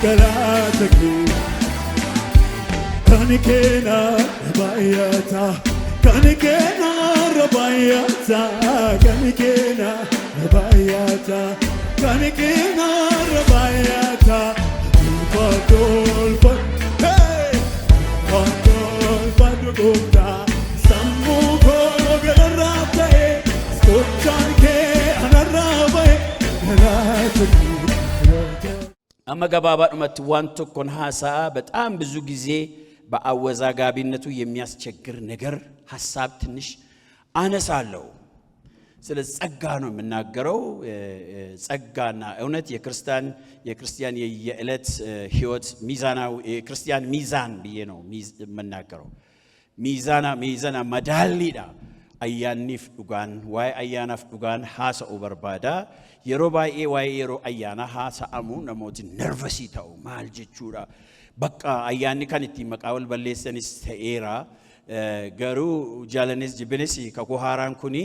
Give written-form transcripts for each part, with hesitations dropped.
galatake kanikena rabayata kanikena rabayata kanikena rabayata kanikena rabayata padol hey padol padugota sammuko galarate skochanke anarabe galatake أما جبابات ما توانتو كن هاسا بتأم بزوجيزي بأوزاقابينتو يمياس تشكر نجر حساب تنش أنا سالو سلز سجانو من ناقرو سجانا أونت يا كريستيان يألت هيوت ميزانا كريستيان ميزان بينو من ناقرو ميزانا مدالي دا أيان نفدوغان واي أيان نفدوغان حاسا أوبربادا يروبا واي يرو أيانا حاسا أمو نموتي نرفسي تاو مال جتشورا بقى أياني كانت مقاول بلسانيس تأيرا غرو جالنيس جبنسي كاكو هاران كوني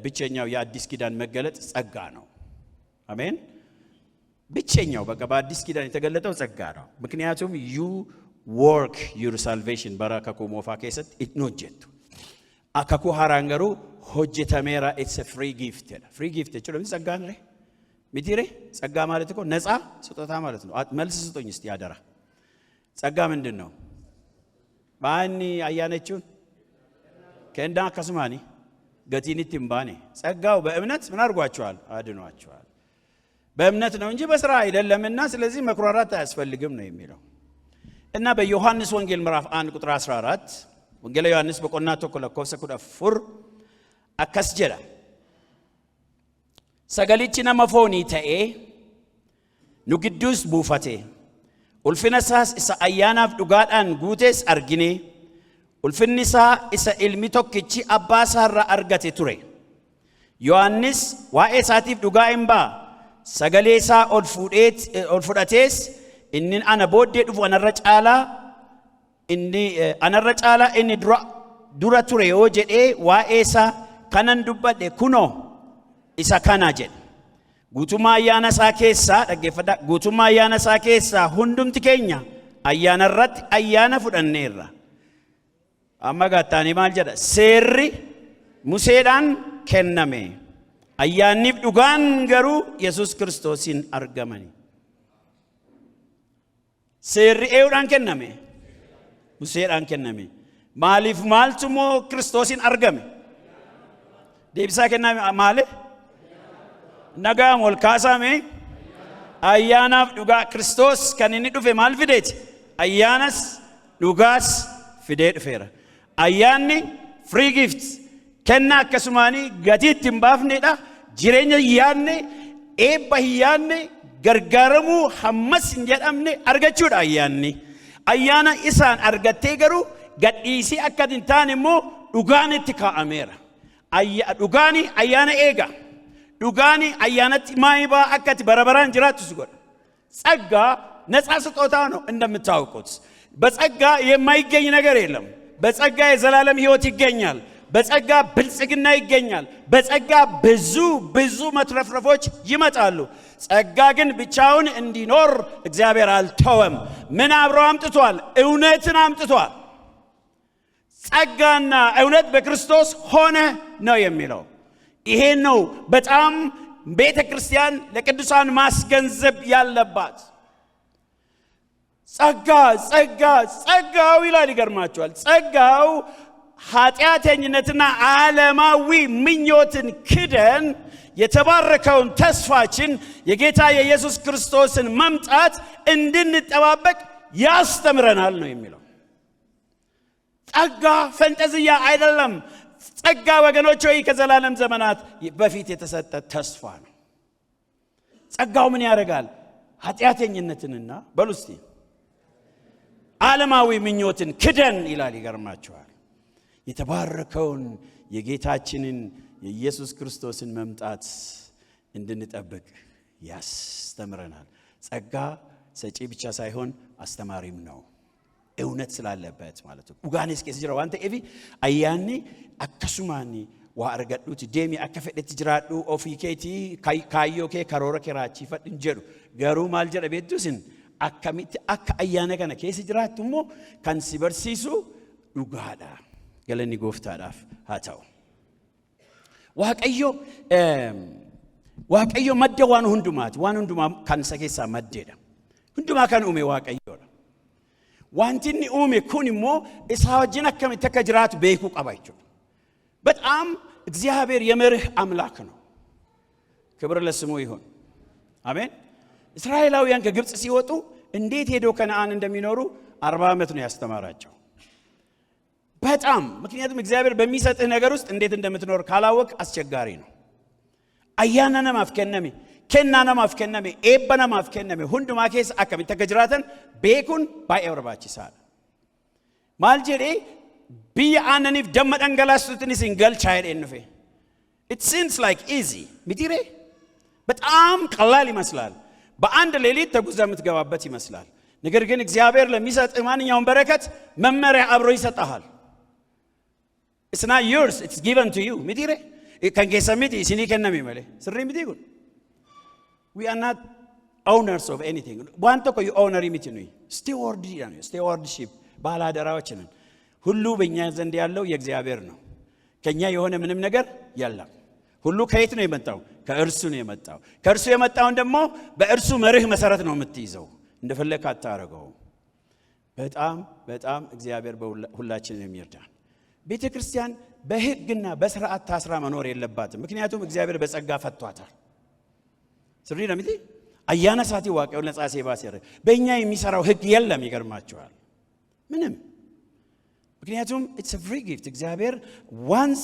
بيتشنياو يا ديسكيدان مقالت سأقانو أمين بيتشنياو بقى بعد ديسكيدان يتقالتو سأقانو مكنياتهم you work your salvation baraka كوموفا كيست اتنوجتو akaku harangaru hojjetamera it's a free gift ችሎ ጸጋን ላይ ሚዲሬ ጸጋ ማለት እኮ ነፃ ስጦታ ማለት ነው መልስ ስጦኝ እስቲ ያደራ ጸጋ ምንድነው ባኒ አያነቹን ከእንዳ ከስማኒ ገቲኒት ምባኔ ጸጋው በእምነት ምን አርጓቸዋል አድኗቸዋል በእምነት ነው እንጂ በስራ አይደለምና ስለዚህ መኩራራት አያስፈልግም ነው የሚለው እና በዮሐንስ ወንጌል ምዕራፍ 1 ቁጥር 14 ወንጌል ዮሐንስ በቆናቶ ኮለኮሰ ኩዳፉር አከስጀላ ሰገሊቺ ነመፎኒ ተኤ ኑግዱስ ቡፋቴ ኡልፊነሳስ ኢሳ አያናፍ ዱጋዳን ጉቴስ አርጊኔ ኡልፊኒሳ ኢሳ ኢልሚ ቶክቺ አባሳራ አርገቴ ቱሬ ዮሐንስ ዋኤሳቲፍ ዱጋኢምባ ሰገሌሳ ኦልፉዳቴስ ኢንን አነ ቦዴ ዱፍ ወነረጫላ inni anarracala inni dura ture yoo jedhe waa'eesa kanan dubbadhe kuno isa kana jedhe guutummaa ayyaana isaa keessaa dhaggeeffadha guutummaa ayyaana isaa keessaa hundumti keenya ayyaana irratti ayyaana fudhanneerra amma gattaanii maal jedha seerri museedhaan kenname ayyaanniif dhugaan garuu yesus kiristoosin argamani seerri eewudhaan kenname museedhaan kenname maaliif maaltumo kristoosin argame deebisaa kenname maali nagaam wal kaasame ayyaanaaf dhugaa kristos kan inni dhufe maal fideeti ayyaanas dhugaas fidee dhufeera ayyaanni free gift kenna akkasumaani gatiitti hin baafnedha jireenya yaanne eebba yaanne gargaaramuu hammas hin jedhamne argachuudha ayyaanni ayyaana isaan argattee garuu gadhiisii akka hin taane immoo dhugaanitti kaa'ameera dhugaani ayyaana eega dhugaani ayyaanatti maayibaa akkati barabaraan jiraattu godha ጸጋ ነፃ ስጦታ ነው እንደምታውቁት በጸጋ የማይገኝ ነገር የለም በጸጋ የዘላለም ሕይወት ይገኛል በጸጋ ብልጽግና ይገኛል በጸጋ ብዙ መትረፍረፎች ይመጣሉ ጸጋ ግን ብቻውን እንዲኖር እግዚአብሔር አልተወም ምን አብሮ አምጥቷል እውነትን አምጥቷል ጸጋና እውነት በክርስቶስ ሆነ ነው የሚለው ይሄ ነው በጣም ቤተክርስቲያን ለቅዱሳን ማስገንዘብ ያለባት ጸጋው ይላል ይገርማችኋል ጸጋው ኃጢአተኝነትና ዓለማዊ ምኞትን ክደን የተባረከውን ተስፋችን የጌታ የኢየሱስ ክርስቶስን መምጣት እንድንጠባበቅ ያስተምረናል ነው የሚለው ጸጋ ፈንጠዝያ አይደለም ጸጋ ወገኖች ሆይ ከዘላለም ዘመናት በፊት የተሰጠ ተስፋ ነው ጸጋው ምን ያደርጋል ኃጢአተኝነትንና በሉስቲ ዓለማዊ ምኞትን ክደን ይላል ይገርማችኋል የተባረከውን የጌታችንን የኢየሱስ ክርስቶስን መምጣት እንድንጠብቅ ያስተምረናል ጸጋ ሰጪ ብቻ ሳይሆን አስተማሪም ነው እውነት ስላለበት ማለት ነው ኡጋኔስ ከዚህ ጀራ አንተ ኤቪ አያኔ አከሱማኒ waa argadhuuti deemi akka fedhetti jiraadhu ofii keetii kaayyoo kee karoora kee raachifadhu jedhu garuu maal jedha beektuusin akkamitti akka ayyaana kana keessa jiraattu immoo kan si barsiisu dhugaadha. Galanni Gooftaadhaaf haa ta'u. Waaqayyo madda waan hundumaati. Waan hundumaa kan isa keessaa maddeedha. Hundumaa kan uume Waaqayyoodha. Wanti inni uume kun immoo isaa wajjin akkamitti akka jiraatu beekuu qaba jechuudha. በጣም እግዚአብሔር የመርህ አምላክ ነው። ክብር ለስሙ ይሁን። አሜን። እስራኤላውያን ከግብጽ ሲወጡ እንዴት ሄደው ከነዓን እንደሚኖሩ 40 ዓመት ነው ያስተማራቸው። በጣም ምክንያቱም እግዚአብሔር በሚሰጥህ ነገር ውስጥ እንዴት እንደምትኖር ካላወቅ አስቸጋሪ ነው። አያናና ማፍከነሚ ከናና ማፍከነሚ ኤበና ማፍከነሚ ሁንዱማ ኬስ akkamitti akka jiraatan beekuun baay'ee barbaachisaadha. maal jedhee biyya aananiif damma dhangalaasuutiin isin galchaa jedheen dhufe. It seems like easy ሚቲሬ በጣም ቀላል ይመስላል። በአንድ ሌሊት ተጉዘህ የምትገባበት ይመስላል። ነገር ግን እግዚአብሔር ለሚሰጥህ ማንኛውም በረከት መመሪያ አብሮ ይሰጣል። It's not yours, it's given to you. ሚቲሬ kan keessa miti isinii kenname malee sirrii miti kun. We are not owners of anything. waan tokko owner miti nuyi stewardship ባላደራዎች ነን። ሁሉ በእኛ ዘንድ ያለው የእግዚአብሔር ነው። ከኛ የሆነ ምንም ነገር የለም። ሁሉ ከየት ነው የመጣው? ከእርሱ ነው የመጣው። ከእርሱ የመጣውን ደግሞ በእርሱ መርህ መሰረት ነው የምትይዘው። እንደፈለክ አታረገው። በጣም እግዚአብሔር ሁላችንን የሚርዳን። ቤተ ክርስቲያን በሕግና በሥርዓት ታስራ መኖር የለባትም። ምክንያቱም እግዚአብሔር በጸጋ ፈቷታል። ስሪ ነው ምቲ አያና ሳቲ ዋቀው ነጻ ሲባሰረ በእኛ የሚሰራው ሕግ የለም። ይገርማችኋል ምንም ምክንያቱም it's a free gift. እግዚአብሔር once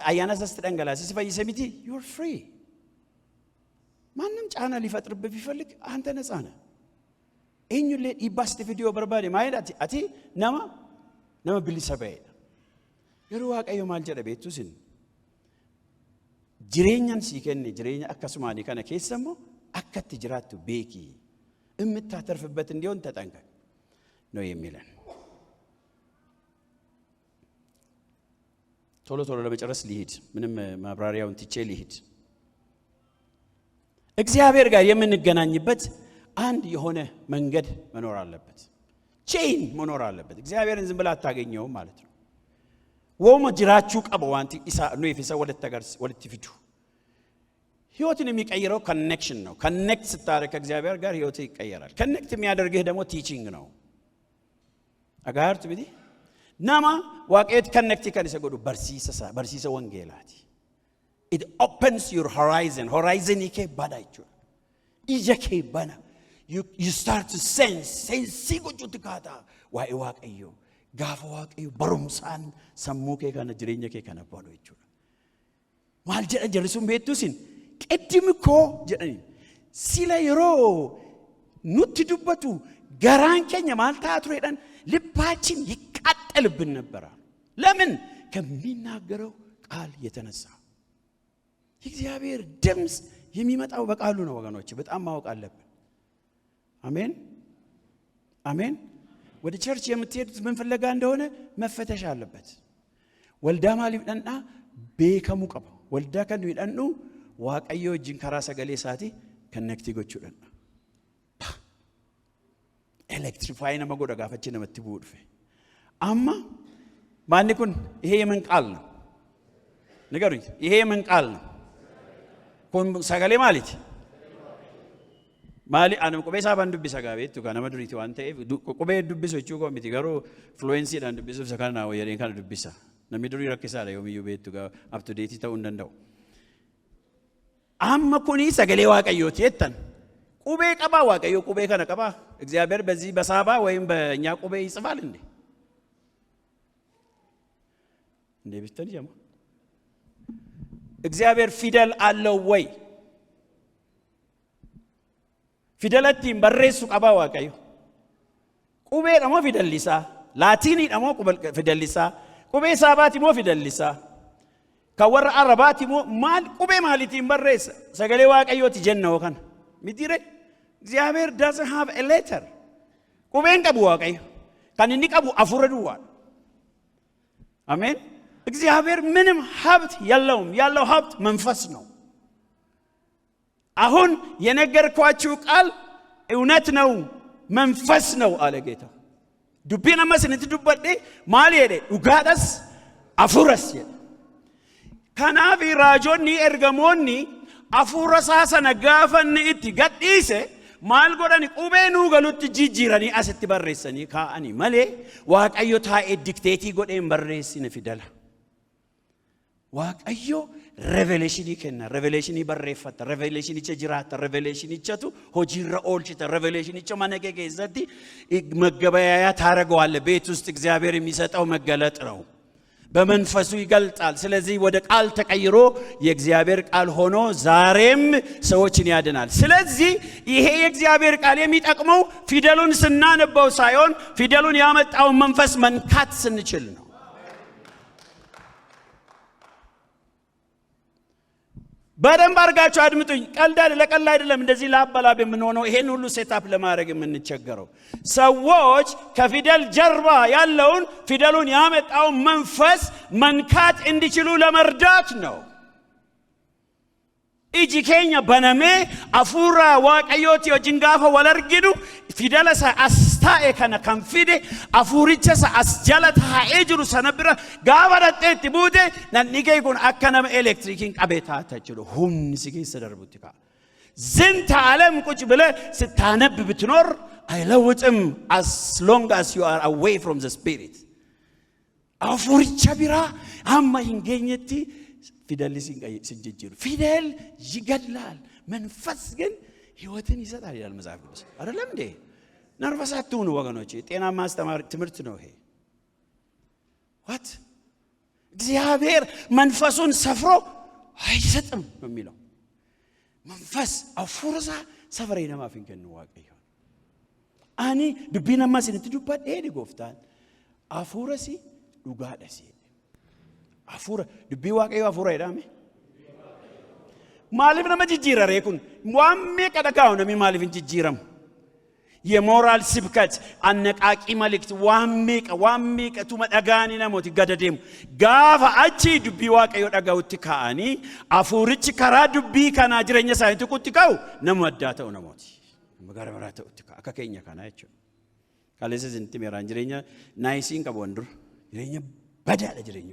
አያና ሳስተደንገላ ሲፈይሰ ሚቲ you are free. ማንም ጫና ሊፈጥርብህ ቢፈልግ አንተ ነጻ ነህ። እኙለ ይባስት ቪዲዮ በርባዴ ማይዳቲ አቲ ነማ ቢሊሰበይ የሩ ዋቀዮ ማልጀደ ቤቱስን ጅሬኛን ሲከነ ጅሬኛ አከሱማኒ ከነ ከሰሞ አከት ጅራቱ ቤኪ እምታተርፍበት እንዲሆን ተጠንቀቅ ነው የሚለን። ቶሎ ለመጨረስ ሊሄድ ምንም ማብራሪያውን ትቼ ሊሄድ እግዚአብሔር ጋር የምንገናኝበት አንድ የሆነ መንገድ መኖር አለበት። ቼን መኖር አለበት። እግዚአብሔርን ዝም ብላ አታገኘውም ማለት ነው። ወሞ ጅራቹ ቀበዋንቲ ኢሳ ነው ይፈሰ ወደ ትፍቱ ህይወትን የሚቀይረው ኮኔክሽን ነው። ኮኔክት ስታረክ እግዚአብሔር ጋር ህይወት ይቀየራል። ኮኔክት የሚያደርግህ ደግሞ ቲቺንግ ነው። አጋርቱ ቢዲ ናማ ዋቄት ኮኔክት ከነሰጎዱ በርሲሰ ወንጌላቲ it opens your horizon ይከ ባዳይቹ ይጀከ ባና you start to sense ሲጎጁት ካታ ዋይ ዋቀዩ ጋፈ ዋቀዩ በሩምሳን ሰሙከ ከነ ጅሬኘከ ከነ ባዶ ይቹ ማልጀ ጀርሱም ቤቱሲን ቀድምኮ ጀኒ ሲላ የሮ ኑት ዱበቱ ገራንከኛ ማልታትሮ ሄደን ልባችን ይቃጠልብን ነበር። ለምን? ከሚናገረው ቃል የተነሳ። የእግዚአብሔር ድምጽ የሚመጣው በቃሉ ነው ወገኖች፣ በጣም ማወቅ አለብን። አሜን። ወደ ቸርች የምትሄዱት ምን ፍለጋ እንደሆነ መፈተሽ አለበት። ወልዳ ማሊብደና ቤከሙ ቀባ ወልዳ ከኑ ይደኑ ዋቀዮ እጅን ከራሰ ገሌ ሳቲ ከነክቲ ጎቹደና ኤሌክትሪፋይ ነው መጎዳ ጋፈች ነው መትቡድፈ አማ ማንኩን ይሄ የምን ቃል ነው ንገሩኝ። ይሄ የምን ቃል ነው? ኮን ሰገሌ ማለት ማሊ አንም ቆቤሳ ባንዱ ቢሰጋቤቱ ጋር ነመድሪቲ ዋንተ ቆቤ ዱብሶቹ ኮሚቲ ጋር ፍሉዌንሲ ዳንዱ ቢሱ ሰካና ወየሬን ካን ዱብሳ ነሚድሪ ረከሳለ የሚዩ ቤቱ ጋር አፕ ቱ ዴት ተው እንደንደው አማ ኮኒ ሰገሌ ዋቀዮት የተን ቁቤ ቀባ ዋቀዮ ቁቤ ከነ ቀባ እግዚአብሔር በዚህ በሳባ ወይም በእኛ ቁቤ ይጽፋል እንዴ? እንዴ ቢስተን ጀማ እግዚአብሔር ፊደል አለው ወይ? ፊደላቲን በሬሱ ቀባ ዋቀዮ ቁቤ ደሞ ፊደልሊሳ ላቲኒ ደሞ ፊደልሊሳ ቁቤ ሳባቲ ሞ ፊደልሊሳ ከወር አረባቲ ሞ ማል ቁቤ ማሊቲን በሬስ ሰገሌ ዋቀዮት ጀነው ከን ሚዲረ እግዚአብሔር doesn't have a letter ቁቤን ቀቡ ዋቀዮ ካንኒ ቀቡ አፉረዱዋ አሜን። እግዚአብሔር ምንም ሀብት የለውም። ያለው ሀብት መንፈስ ነው። አሁን የነገርኳችሁ ቃል እውነት ነው፣ መንፈስ ነው አለ ጌታ። ዱቢና መስንት ዱበዴ ማል ሄደ ኡጋዳስ አፉረስ ሄደ ከናፊ ራጆኒ ኤርገሞኒ አፉረሳሰነ ጋፈን እቲ ገዲሴ ማል ጎዳኒ ቁቤኑ ገሉት ጂጂራኒ አስቲ በረሰኒ ካአኒ ማሌ ዋቀዮ ታኤ ዲክቴቲ ጎዴን በረሲነ ፊደላ ዋቀዮ ሬቨሌሽኒ ከና ሬቨሌሽኒ በረፈተ ሬቨሌሽኒ ቸጅራተ ሬቨሌሽኒ ቸቱ ሆጂራ ኦልችተ ሬቨሌሽኒ ቸማነገገ ዘቲ መገበያያ ታረጋዋለ ቤት ውስጥ እግዚአብሔር የሚሰጠው መገለጥ ነው። በመንፈሱ ይገልጣል። ስለዚህ ወደ ቃል ተቀይሮ የእግዚአብሔር ቃል ሆኖ ዛሬም ሰዎችን ያድናል። ስለዚህ ይሄ የእግዚአብሔር ቃል የሚጠቅመው ፊደሉን ስናነበው ሳይሆን ፊደሉን ያመጣው መንፈስ መንካት ስንችል ነው። በደንብ አርጋችሁ አድምጡኝ። ቀልዳል ለቀል አይደለም እንደዚህ ላባላብ የምንሆነው ይሄን ሁሉ ሴታፕ ለማድረግ የምንቸገረው ሰዎች ከፊደል ጀርባ ያለውን ፊደሉን ያመጣው መንፈስ መንካት እንዲችሉ ለመርዳት ነው። ኢጂኬኛ በነሜ አፉራ ዋቀዮት የጅንጋፈ ወለርጊዱ ፊደለሳ አስታኤ ከነ ከንፊዴ አፉሪቸሳ አስጀለታ ኤጅሩ ሰነብረ ጋባረጤት ቡዴ ነኒገይ ጉን አከነም ኤሌክትሪኪን ቀቤታ ተችሎ ሁን ሲገ ሰደርቡትካ ዝንተ ዓለም ቁጭ ብለ ስታነብ ብትኖር አይለውጥም as long as you are away from the spirit አፉሪቸ ቢራ አማ ይንገኘቲ ፊደል ሲንጀጅሩ ፊደል ይገድላል፣ መንፈስ ግን ህይወትን ይሰጣል ይላል መጽሐፍ ቅዱስ። አይደለም እንዴ? ነርቨስ አትሁኑ ወገኖቼ፣ ጤናማ ማስተማር ትምህርት ነው ይሄ። what እግዚአብሔር መንፈሱን ሰፍሮ አይሰጥም ነው የሚለው። መንፈስ አፉርሳ ሰፈሬና ማፊን ከነዋቀዩ አኒ ዱቢናማ ሲንት ዱባዴ ዲጎፍታን አፉረሲ ዱጋዳሲ አፉራ ዱቢ ዋቀዩ አፉራ ይዳሜ ማሊፍ ነመ ጅጅረረ ይኩን ዋሜ ቀደካው ነሚ ማሊፍ ጅጅረም የሞራል ስብከት አነቃቂ መልእክት ዋሜ ቀቱ መዳጋኒ ነሞት ገደደም ጋፋ አቺ ዱቢ ዋቀዩ ዳጋውት ካአኒ አፉርች ከራ ዱቢ ካና ጅረኛ ሳይንት ቁጥቃው ነመዳተው ነሞት መጋረበራተው ቁጥቃ አከከኛ ካናይቾ ካለሰ ዝንት ሜራን ጅረኛ ናይሲን ቀቦንዱር ጅረኛ በዳለ ጅረኛ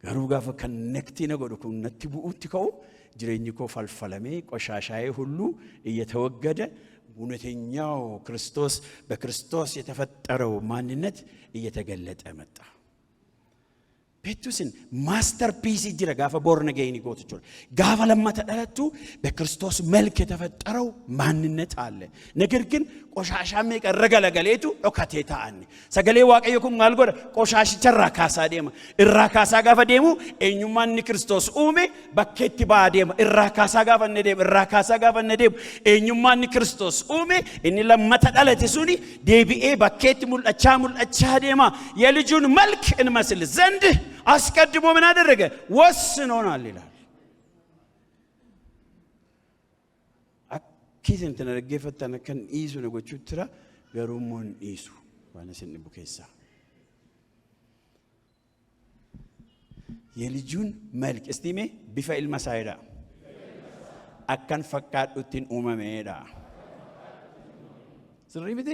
ጋሩ ጋፈ ከነክቲ ነገዱ ኩነቲ ቡኡትከው ጅረኝኮ ፈልፈለሜ ቆሻሻዬ ሁሉ እየተወገደ እውነተኛው ክርስቶስ በክርስቶስ የተፈጠረው ማንነት እየተገለጠ መጣ። ፔቱስን ማስተርፒስ ይጅራ ጋፈ ቦርነገይኒ ጎትቾል ጋፈ ለማተደለቱ በክርስቶስ መልክ የተፈጠረው ማንነት አለ። ነገር ግን ቆሻሻሜ ቀረገለገሌቱ ኦካቴታ አኒ ሰገሌ ዋቀየኩም ማልጎደ ቆሻሽ ቸራ ካሳ ደማ እራካሳ ጋፈ ደሙ እኙማን ክርስቶስ ኡሜ በከቲ ባደማ እራካሳ ጋፈ ነደም እራካሳ ጋፈ ነደም እኙማን ክርስቶስ ኡሜ እኒ ለማተደለተ ሱኒ ዴቢኤ በከቲ ሙልአቻ ደማ የልጁን መልክ እንመስል ዘንድ አስቀድሞ ምን አደረገ? ወስኖናል ይላል። አኪዘን ተነገፈተነ ከን ኢሱ ነገቹ ትራ ገሩሞን ኢሱ ዋነሰን ቡከሳ የልጁን መልክ እስቲሜ ቢፋኢል መሳይዳ አካን ፈቃዱትን ኡመሜዳ ዝሪብቲ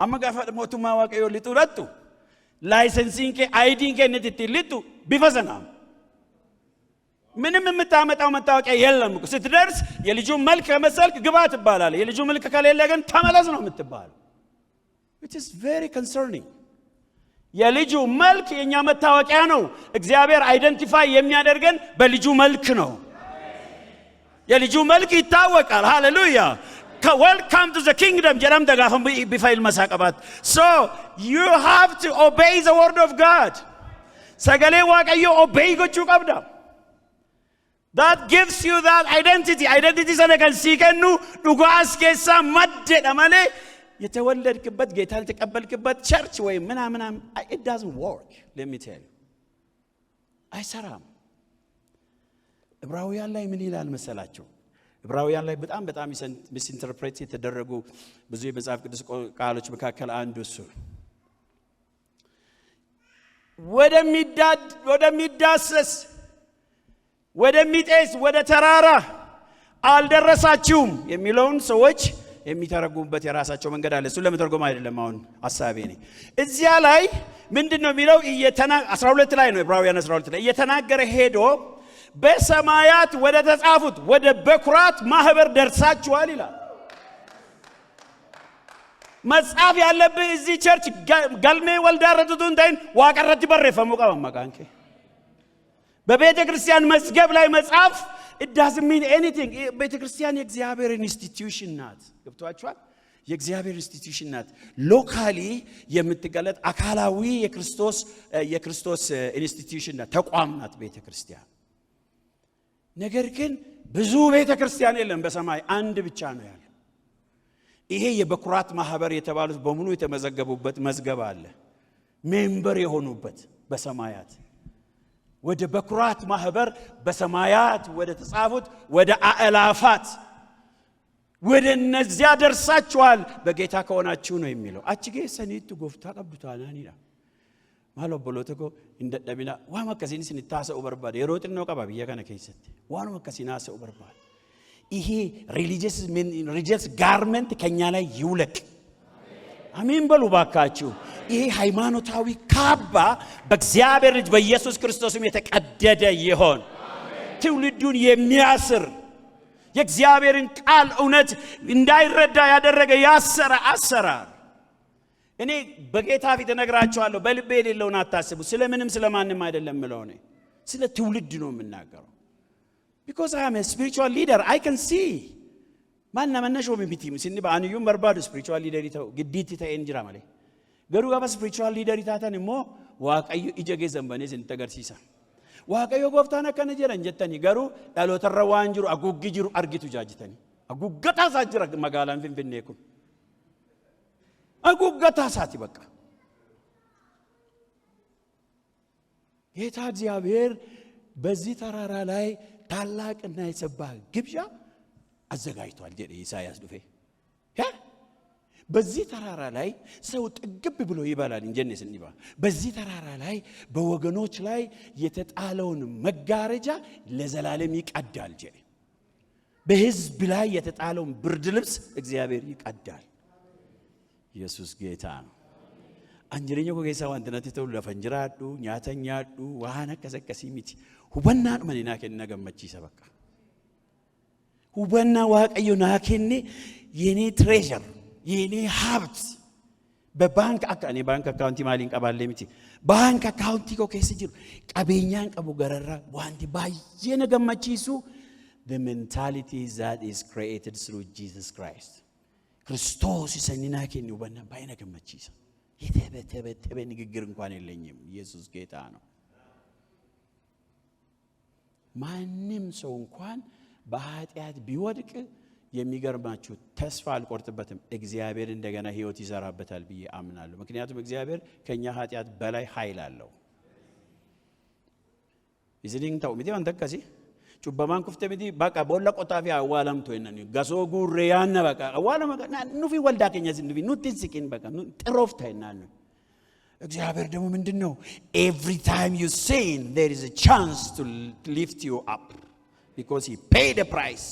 አመጋፋ ሞቱማ ዋቀዮ ሊጡራቱ ላይሰንሲንግ ከ አይዲንግ ከነት ሊጡ ቢፈሰና ምንም የምታመጣው መታወቂያ የለም እኮ ስትደርስ የልጁ መልክ ከመሰልክ ግባ ትባላለህ። የልጁ መልክ ከሌለ ግን ተመለስ ነው የምትባለው። which is very concerning። የልጁ መልክ የኛ መታወቂያ ነው። እግዚአብሔር አይደንቲፋይ የሚያደርገን በልጁ መልክ ነው። የልጁ መልክ ይታወቃል። ሃሌሉያ welcome to the kingdom jaram daga fam bifail masaqabat. So you have to obey the word of God. sagale waqayo obey gochu qabda. That gives you that identity sanakan sikenu dugas kessa madde damale የተወለድክበት ጌታን ተቀበልክበት ቸርች ወይ ምናምን it doesn't work. Let me tell you አይሰራም። ዕብራውያን ላይ ምን ይላል መሰላችሁ? ዕብራውያን ላይ በጣም ሚስኢንተርፕሬት የተደረጉ ብዙ የመጽሐፍ ቅዱስ ቃሎች መካከል አንዱ እሱ ወደሚዳሰስ ወደሚጤስ ወደ ተራራ አልደረሳችሁም የሚለውን ሰዎች የሚተረጉሙበት የራሳቸው መንገድ አለ። እሱ ለመተርጎም አይደለም አሁን ሐሳቤ ነኝ። እዚያ ላይ ምንድነው የሚለው? 12 ላይ ነው፣ ዕብራውያን 12 ላይ እየተናገረ ሄዶ በሰማያት ወደ ተጻፉት ወደ በኩራት ማህበር ደርሳችኋል ይላል። መጻፍ ያለብህ እዚህ ቸርች ገልሜ ወልዳረቱን ታይን ዋቀረት በረፈሙ ቀመማቃንከ በቤተ ክርስቲያን መዝገብ ላይ መጻፍ it doesn't mean anything። ቤተ ክርስቲያን የእግዚአብሔር ኢንስቲትዩሽን ናት። ገብቷችኋል? የእግዚአብሔር ኢንስቲትዩሽን ናት። ሎካሊ የምትገለጥ አካላዊ የክርስቶስ ኢንስቲትዩሽን ናት፣ ተቋም ናት ቤተ ክርስቲያን። ነገር ግን ብዙ ቤተ ክርስቲያን የለም በሰማይ አንድ ብቻ ነው ያለው። ይሄ የበኩራት ማህበር የተባሉት በሙሉ የተመዘገቡበት መዝገብ አለ፣ ሜምበር የሆኑበት በሰማያት ወደ በኩራት ማህበር በሰማያት ወደ ተጻፉት ወደ አእላፋት ወደ እነዚያ ደርሳችኋል በጌታ ከሆናችሁ ነው የሚለው። አጭጌ ሰኒቱ ጎፍታ ቀብቷናን ይላል ማሎ ቦሎተኮ እንደደብና ዋማከሲን ስንታሰው በርባደ የሮጥን ነው ቀባብ የከነ ከይሰት ዋማከሲናሰው በርባደ ይሄ ሪሊጂየስ ጋርመንት ከኛ ላይ ይውለቅ። አሜን በሉ ባካችሁ። ይሄ ሃይማኖታዊ ካባ በእግዚአብሔር ልጅ በኢየሱስ ክርስቶስም የተቀደደ ይሆን። ትውልዱን የሚያስር የእግዚአብሔርን ቃል እውነት እንዳይረዳ ያደረገ ያሰረ አሰራር። እኔ በጌታ ፊት እነግራችኋለሁ፣ በልቤ የሌለውን አታስቡ። ስለምንም ስለማንም አይደለም ምለው ነው፣ ስለ ትውልድ ነው የምናገረው። because I am a spiritual leader, I can see ማንና መነሾም የሚቲም ሲኒ ባንዩም በርባዱ spiritual leader ይተው ግዲት ተእንጅራ ማለት ገሩ ጋባ spiritual leader ይታታን ሞ ዋቀዩ ኢጀጌ ዘንበኔ ሲንተገርሲሳ ዋቀዩ ጎፍታና ከነጀረን ጀተኒ ገሩ ዳሎተረ ዋንጅሩ አጉግጅሩ አርጊቱ ጃጅተኒ አጉገታ ሳጅራ መጋላን ፍንፍኔኩ አጉገታ ሳቲ በቃ ጌታ እግዚአብሔር በዚህ ተራራ ላይ ታላቅና የሰባ ግብዣ አዘጋጅቷል። ኢሳይያስ ዱፌ በዚህ ተራራ ላይ ሰው ጥግብ ብሎ ይባላል እንጀነስ እንዲባ በዚህ ተራራ ላይ በወገኖች ላይ የተጣለውን መጋረጃ ለዘላለም ይቀዳል። በሕዝብ ላይ የተጣለውን ብርድ ልብስ እግዚአብሔር ይቀዳል። ኢየሱስ ጌታ ነው። አንጀለኛ ኮጌሳ ዋንተናት ተው ለፈንጅራዱ ኛተኛዱ ዋና ከሰከሲሚቲ ሁበናን ማንና ከነገመቺ ሰበካ ሁበና ዋቀዩ ናከኒ የኔ ትሬዠር የኔ ሀብት በባንክ አካውንት ባንክ አካውንት ማሊን ቀባለሚቲ ባንክ አካውንት ኮ ከሲጅሩ ቀበኛን ቀቡ ገረራ ዋንቲ ባየነ ገመቺሱ the mentality that is created through Jesus Christ ክርስቶስ ሰኒና ከኒ ሁበና ባይነ ገመቺሳ የተበተበ ንግግር እንኳን የለኝም። ኢየሱስ ጌታ ነው። ማንም ሰው እንኳን በኃጢአት ቢወድቅ የሚገርማችሁ ተስፋ አልቆርጥበትም። እግዚአብሔር እንደገና ሕይወት ይዘራበታል ብዬ አምናለሁ። ምክንያቱም እግዚአብሔር ከኛ ኃጢአት በላይ ኃይል አለው። ይዝሊን ታው ሚዲ አንተከሲ ጩበማን ኩፍተ ሚዲ በቃ ቦላ ቆጣፊ አዋላም ተወነኒ ጋሶ ጉሬያና በቃ አዋላም ኑፊ ወልዳ ከኛ ዝንቢ ኑትንስኪን በቃ ጥሮፍታይናን እግዚአብሔር ደግሞ ምንድነው? every time you sin there is a chance to lift you up because he paid the price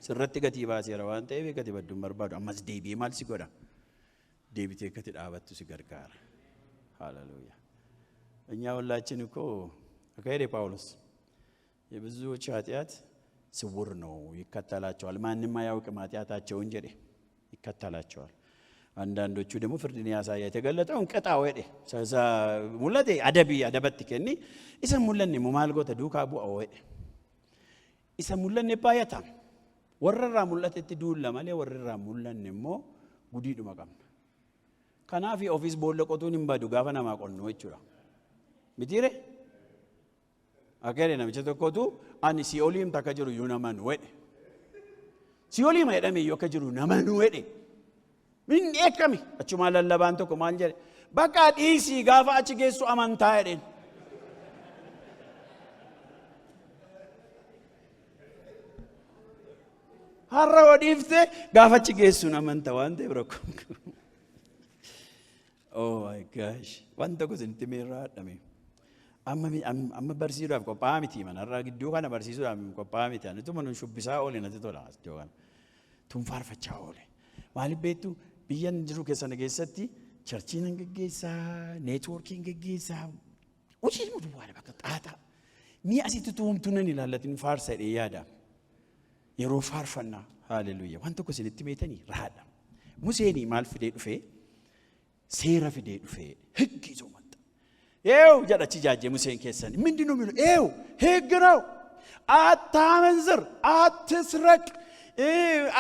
ስረቲ ገቲባ ሲራዋን ተይቤ ገቲበዱ መርባዱ አማስ ዴቢ ማል ሲጎዳ ዴቢቴ ከተዳባቱ ሲገርጋር ሃሌሉያ። እኛ ሁላችን እኮ አካይደ ጳውሎስ የብዙዎች ኃጢአት ስውር ነው ይከተላቸዋል፣ ማንንም አያውቅም ኃጢአታቸው እንጂ ይከተላቸዋል። አንዳንዶቹ ደግሞ ፍርድን ያሳያ የተገለጠውን ቀጣው ወዴ ሰዛ ሙለቴ አደበትከኒ ይሰሙለን ሙማልጎተ ዱካቡ አወዴ ይሰሙለን ባያታ ወረራ ሙለቴ ትዱል ለማለ ወረራ ሙለን ሞ ጉዲዱ መቀም ከናፊ ኦፊስ ቦለቆቱን እንባዱ ጋፈና ማቆን ነው እቹራ ሚዲሬ አገሬ ነው ተቆጡ አኒ ሲኦሊም ተከጀሩ ዩናማን ወዴ ሲኦሊም አይደም ይከጀሩ ናማን ወዴ ምን ኤከሚ አቹማ ለለባንቶ ኮማንጀ በቃ ዲሲ ጋፋ አጭጌሱ አማንታ አይደን ሀራ ወዲፍቴ ጋፋ አጭጌሱ አማንታ ዋንቴ ብረኩ ኦ ማይ ጋሽ ዋንተ ኮ ዝንት ሜራ ደሜ amma barsiisuudhaaf qophaa'aa miti manarraa gidduu kana barsiisuudhaaf qophaa'aa miti anitu mana shubbisaa oole natti tola iddoo kana tun faarfachaa oole maaliif beektu biyyan jiru keessana keessatti charchiin hin geggeessaa neetwoorkiin geggeessaa hojii mudu waan bakka xaataa mi'a asitti tuumtuun hin ilaallatin faarsa jedhee yaada yeroo faarfannaa haaleluyyaa waan tokko isinitti meetanii raadha Museenii maal fidee dhufee seera fidee dhufee higgi sooma Eew jedhachi jaajee Museen keessan ምንድነው የሚለው ኤው ሕግ ነው አታመንዝር አትስረቅ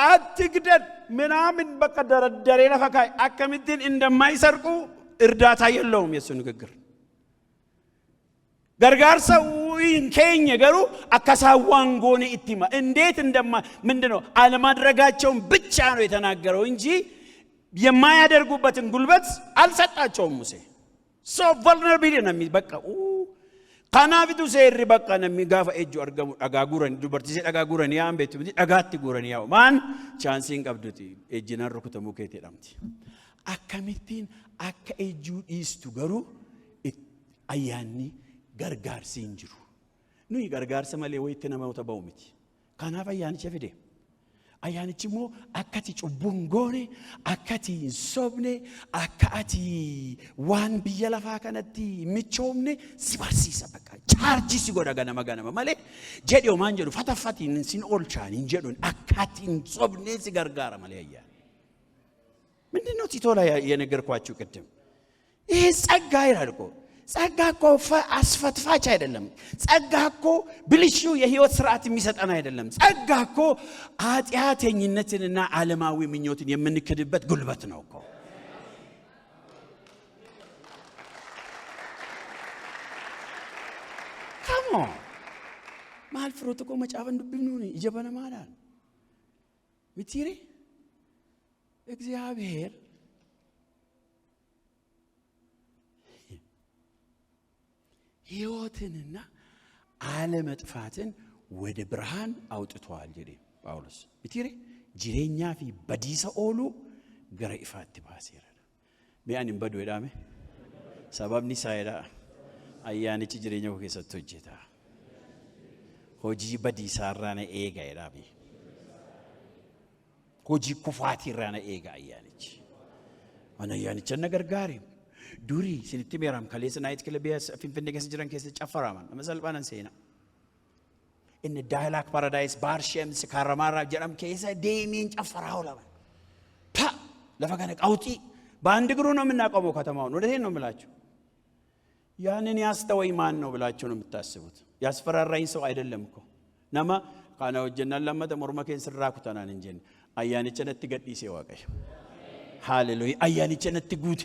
አትግደል ምናምን በቃ ደረደሬ ለፈካይ አከምትን እንደማይሰርቁ እርዳታ የለውም የሱ ንግግር ገርጋርሰው ከኛ ገሩ አካሳዋን ጎነ ኢቲማ እንዴት እንደማ ምንድነው አለማድረጋቸውን ብቻ ነው የተናገረው እንጂ የማያደርጉበትን ጉልበት አልሰጣቸውም ሙሴ So vulnerable nami bakka kanafitu seerri bakka nami gaafa ejju argamu dhagaa guurani dubartii dhagaa guurani yaa ambeetu dhagaatti guurani yaa maan chaansiin qabduti ejjinaan rukutamuu keetii dhamti akkamittiin akka ejjuu dhiistu garuu ayyaanni gargaarsiin jiru nuyi gargaarsa malee wayitti namoota ba'u miti kanaaf ayyaanicha fide ayyaanichi immoo akkati cubbuun goone akkati hin sobne akkati waan biyya lafaa kanatti michoomne si barsiisa bakka chaarji si godha ganama malee jedhee maan jedhu fatafatiin sin oolchaan hin jedhuun akkati hin sobne si gargaara malee ayyaan ምንድነው ቲቶላ የነገርኳችሁ ቅድም ይሄ ጸጋ ይላል እኮ ጸጋ እኮ አስፈትፋች አይደለም ጸጋ እኮ ብልሹ የህይወት ስርዓት የሚሰጠን አይደለም ጸጋ እኮ ኃጢአተኝነትንና ዓለማዊ ምኞትን የምንክድበት ጉልበት ነው እኮ ካሞ ማልፍሮት እኮ መጫፈን ዱብኑ ይጀበነ ማለት ምትሪ እግዚአብሔር ሕይወትንና ዓለመጥፋትን ወደ ብርሃን አውጥቷል ጀዴ ጳውሎስ ምትሪ ጅሬኛ ፊ በዲሰ ኦሉ ገረ ኢፋት ባሲራ ቢያንም በዱ ይዳሜ ሰበብኒ ሳይዳ አያንቺ ጅሬኛው ከሰጥቶ ጀታ ሆጂ በዲሳራነ ኤጋ ይዳቢ ሆጂ ኩፋቲ ራነ ኤጋ አያንቺ አና ያንቺ ነገር ጋሪ ዱሪ ሲንቲ ሜራም ከሌስ ናይት ክለቢያስ ፊንፊኔ ከስ ጅራን ከስ ጨፈራማን መሰልባናን ሴና እነ ዳይላክ ፓራዳይስ ባርሸምስ ካራማራ ጀራም ከሰ ዴሚን ጨፈራው ለባ ታ ለፈገነ ቃውጢ በአንድ ግሩ ነው የምናቆመው ከተማውን ወደዚህ ነው የምላችሁ ያንን ያስተወይ ማን ነው ብላችሁ ነው የምታስቡት ያስፈራራኝ ሰው አይደለም እኮ ነማ ካና ወጀናን ለማተ ሞርማከን ስራኩታናን እንጂ አያንቸነት ገዲሴ ዋቀሽ ሃሌሉያ አያንቸነት ጉድ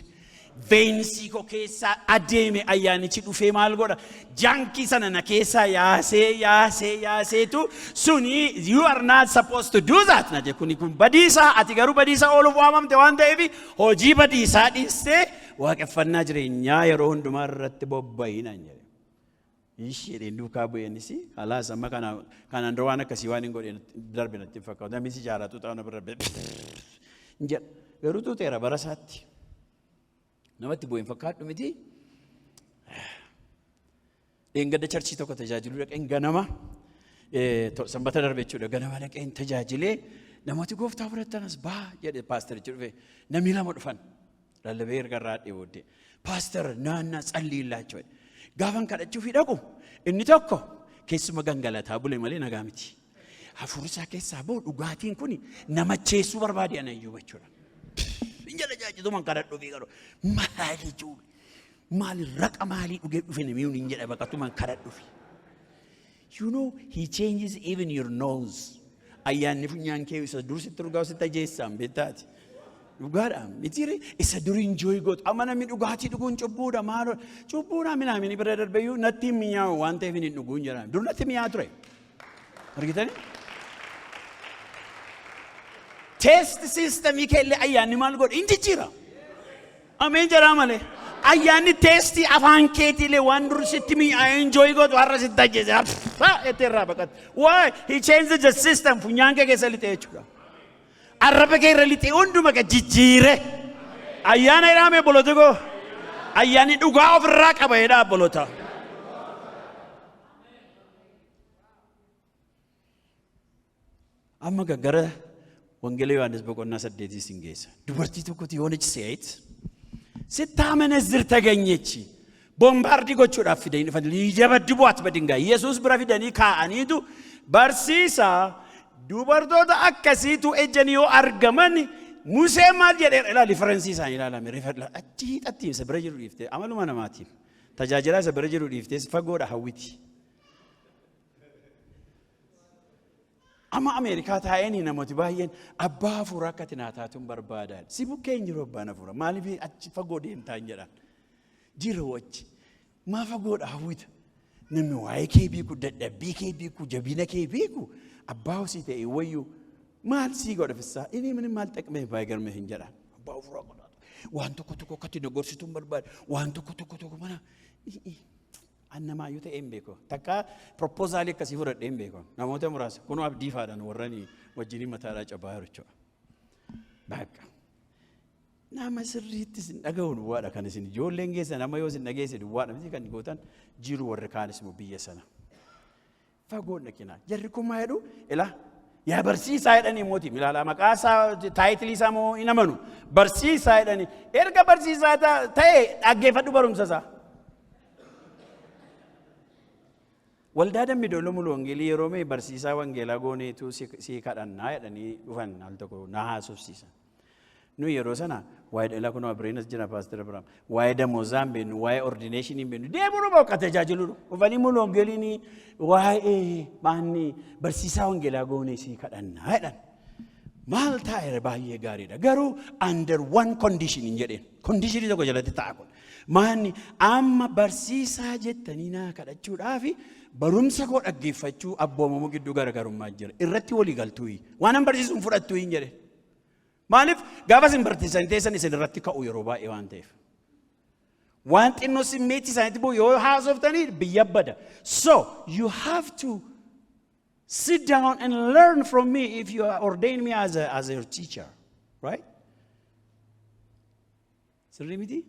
Vensiko kessa ademe ayanichi dufe malgoda janki sanana kessa yase tu suni you are not supposed to do that na je kuni kun badisa atigaru badisa olu wamamte wande evi hoji badisa diste waqeffanna jirenya yero hundumarratti bobbayina njere ishire nduka boyenisi ala sama kana ndwana kasiwani ngode darbe natti fakka da misi jara tu tawana barbe nje garutu tera barasatti namatti boyin fakkaadhu miti engada church tokko tajaajilu dhaqeen ganama sanbata darbe jechuudha ganama dhaqeen tajaajile namooti gooftaa fudhatanas baa jedhe pastor jedhe namni lama dhufan lallabee garraa dheewode pastor naanna tsalliillaachoo gaafan kadhachuuf dhaqu inni tokko keessuma gangalataa bule malee nagaa miti hafuurisa keessaa boo dhugaatiin kun namacheessuu barbaade anayyuu jechuudha injala jaajitu man kadhadhu fi garo maali juu maali raqa maali dhuge dhufene miyun injala bakatu man kadhadhu fi you know he changes even your nose ayyaanni funyaan kee isa dursi turgaw sita jeessam betati dhugaadha mitire isa dur enjoy got amana mi dhugaati dhugun cubbuudha maalo cubbuudha minaamin ibra darbeyu natti miyaa wante fini dhugun jara dur natti miyaa ture argitani test system ikelle ayyaanni maal god injijira amen jara male ayyaanni testi afaan keetile waan dur sitti mi enjoy god warra sitta jeze eterra bakat why he changed the system funyange kesalite echuga arrabe ke relite onduma ka jijire ayyaana irame bolotego ayyaanni dhuga ofirra qaba eda bolota amma gara wangeela Yohaannis boqonnaa 8 sin geessa. Dubartii tokkotu yoonichi seeyit sittaamenezir taganyechi bombaardi gochuudhaaf fidanii dhufan lijabaddibuat badingaa Yesuus bira fidanii kaa'aniitu barsiisaa dubartoota akkasiitu ejjanii yoo argaman Musee maal jedhee ilaali Faransiis isaan ilaalame referla achi hixatti isa bira jiru dhiifte amaluma namaatiin tajaajilaa isa bira jiru dhiifte fagoodha hawwiti. Amma Ameerikaa taa'anii namooti baay'een abbaa hafuuraa akka tinaataatuun barbaadan si bukkeen jiru abbaan hafuuraa maaliif achi fagoo deemtaan jedhan jira wajji maa fagoodha hawwita namni waa'ee kee beeku dadhabbii kee beeku jabina kee beeku abbaa hosii ta'e wayyuu maal sii godha fissaa inni min maal xaqmee baay'ee hin jedhan abbaa hafuuraa godhatu waan tokko akkatti nagorsituun barbaada waan tokko mana annama yoo ta'e beeko takka proposal akkasii fudhadhee beeko namoota muraasa kunoo abdii faadhaan warranii wajjin mataadhaa cabaa jechuudha bakka nama sirriitti sin dhaga'uun waadha kan isin ijoolleen geessan amma yoo sin dhageesse duwwaadha miti kan gootan jiru warri kaanis immoo biyya sana fagoon dhaqinaa jarri kun maa jedhu ilaa yaa barsiisaa jedhanii mootii ilaala maqaasaa taayitilii isaa moo hin amanu barsiisaa jedhanii erga barsiisaa ta'e dhaggeeffadhu barumsasaa. Waldaa dammi doolomul wangeelii yeroo mee barsiisaa wangeelaa gooneetu si kadhannaa jedhanii dhufan al tokko na haasofsiisan. Nu yeroo sana waa'ee dhalaa kunoo Abireenas jira Paaster Abiraam waa'ee damoozaan beenu waa'ee ordination beenu deemuu bakka tajaajilu dhufanii mul wangeeliin waa'ee maanni barsiisaa wangeelaa goonee si kadhannaa jedhan. Maal taa'e baay'ee gaariidha garuu under one condition hin jedheen conditionii tokko jalatti ta'a kun maanni amma barsiisaa jettanii naa kadhachuudhaafi barumsa koo dhaggeeffachuu abboomamu gidduu garaagarummaa jira irratti walii galtuu waan barsiisuun fudhattuu hin jedhe maaliif gaafa sin barsiisan teessan isin irratti ka'u yeroo baay'ee waan ta'eef waan xinnoo simmeetti isaaniitti boo yoo haasoftanii biyya bada so you have to sit down and learn from me if you ordain me as your teacher right sirrii miti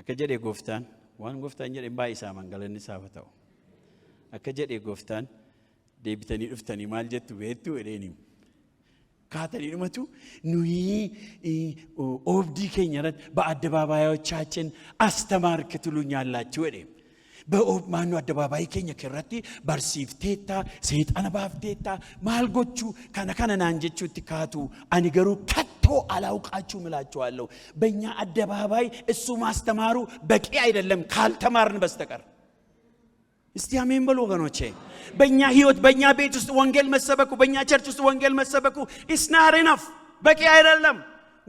akka jedhee gooftaan waan gooftaan jedhe baay'ee isaa mangalanni isaaf ta'u akka jedhee gooftaan deebitanii dhuftanii maal jettu beektu edheeniim kaatanii dhumatu nuyi obdii keenya irratti በአደባባዮቻችን አስተማርክ ትሉኛላችሁ edheem በማኑ አደባባይ keenya irratti barsiifteetta seexana baafteetta maal gochuu kana naan jechuutti kaatu ani garuu kattoo አላውቃችሁ ምላችኋለሁ በእኛ አደባባይ እሱ ማስተማሩ በቂ አይደለም ካልተማርን በስተቀር እስቲ አሜን በሉ ወገኖቼ በእኛ ህይወት በእኛ ቤት ውስጥ ወንጌል መሰበኩ በእኛ ቸርች ውስጥ ወንጌል መሰበኩ is not enough በቂ አይደለም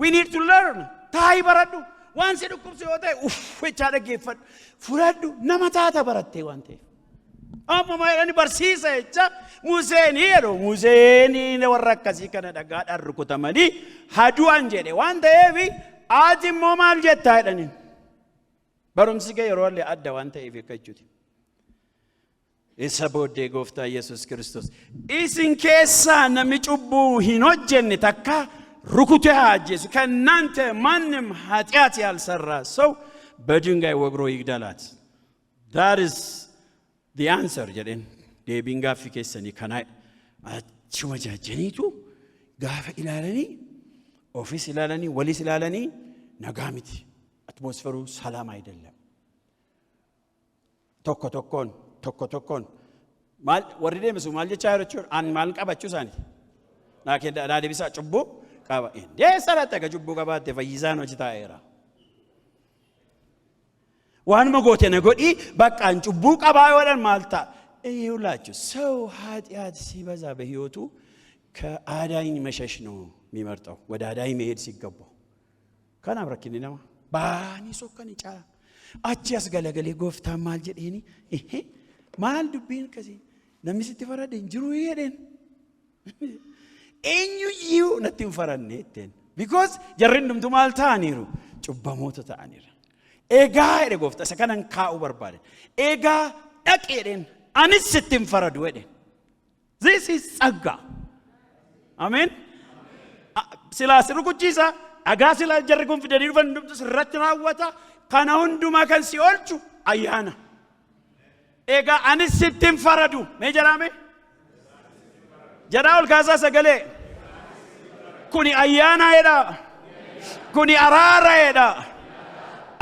we need to learn ታይ በረዱ ዋንስ ድቁም ሲወጣ ወቻ ደገፈ ፍረዱ ነመታታ በረቴ ዋንቴ አማ ማይራኒ በርሲሰ እቻ ሙሴኒ የሮ ሙሴኒ ለወረከሲ ከነ ደጋ ዳርኩተመኒ ሀዱ አንጀዴ ዋንቴ ቢ አቲ ሞማል ጀታ አይደኒ በሩምሲገ የሮለ አዳ ዋንቴ ይፈከቹት isa boodee gooftaa Yesuus Kiristoos isin keessaa namni cubbuu hin hojjenne takka rukutee ajjeesu kennante ማንም ኃጢአት ያልሰራ ሰው በድንጋይ ወግሮ ይግደላት that is the answer jedhen deebiin gaaffii keessanii kana achuma jaajaniitu gaafa ilaalanii ofis ilaalanii walis ilaalanii nagaa miti atmosferuu ሰላም አይደለም tokkoon maal warri deemsu maal jecha yaarochuun an maal qabachuu isaanii naa deebisaa cubbuu qaba indee sarata ga cubbuu qabaatte fayyisaan hojii taa'eera waanuma goote na godhi baqqaan cubbuu qabaa yoodhan maal ta'a ይውላችሁ ሰው ኃጢአት ሲበዛ በህይወቱ ከአዳኝ መሸሽ ነው የሚመርጠው ወደ አዳኝ መሄድ ሲገባው ከናም ረኪኒ ነማ ባኒ ሶከን ጫ አቺ ያስገለገለ ጎፍታ ማል ጀዴኒ ማል ዱቢን ከዚ ነምስቲ ፈረደ እንጅሩ ይሄደን ኤኙ ነቲን ፈረነቴን because jarrindum tumal taaniru cubbamoota taanira ega ede gofta sakanan kaa'u barbaade ega dhaqeeden anis sittin faradu eden this is sagga amen sila sirukuchisa aga sila jarri kun fidani dhufan dumtu sirratti raawwata kana hunduma kan si olchu ayyaana ega anis sittin faradu me jarame جداول كاسا سجلة كوني أيانا يدا كوني أرارا يدا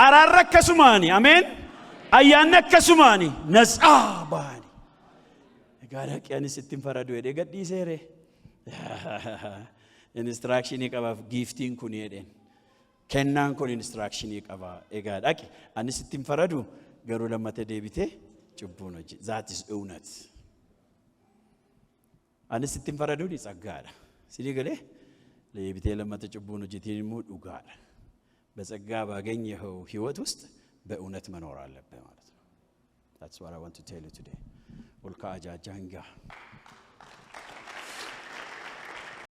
أرارا كسماني آمين أيانا كسماني نزاباني قالك يعني ستين فردو يدي قد دي سيري instruction ikaba gifting kuni eden kennan kun instruction ikaba egad aki ani sittin faradu garu lamate debite ጭቡን እጂ that is እውነት ani sittin faradu di ጸጋዳ ሲሊገለ ለየቢቴ ለማተ ጭቡን እጂ ቲሙ ዱጋዳ በጸጋ ባገኘው ህይወት ውስጥ በእውነት መኖር አለበት ማለት ነው that's what I want to tell you today ወልካ አጃጃንጋ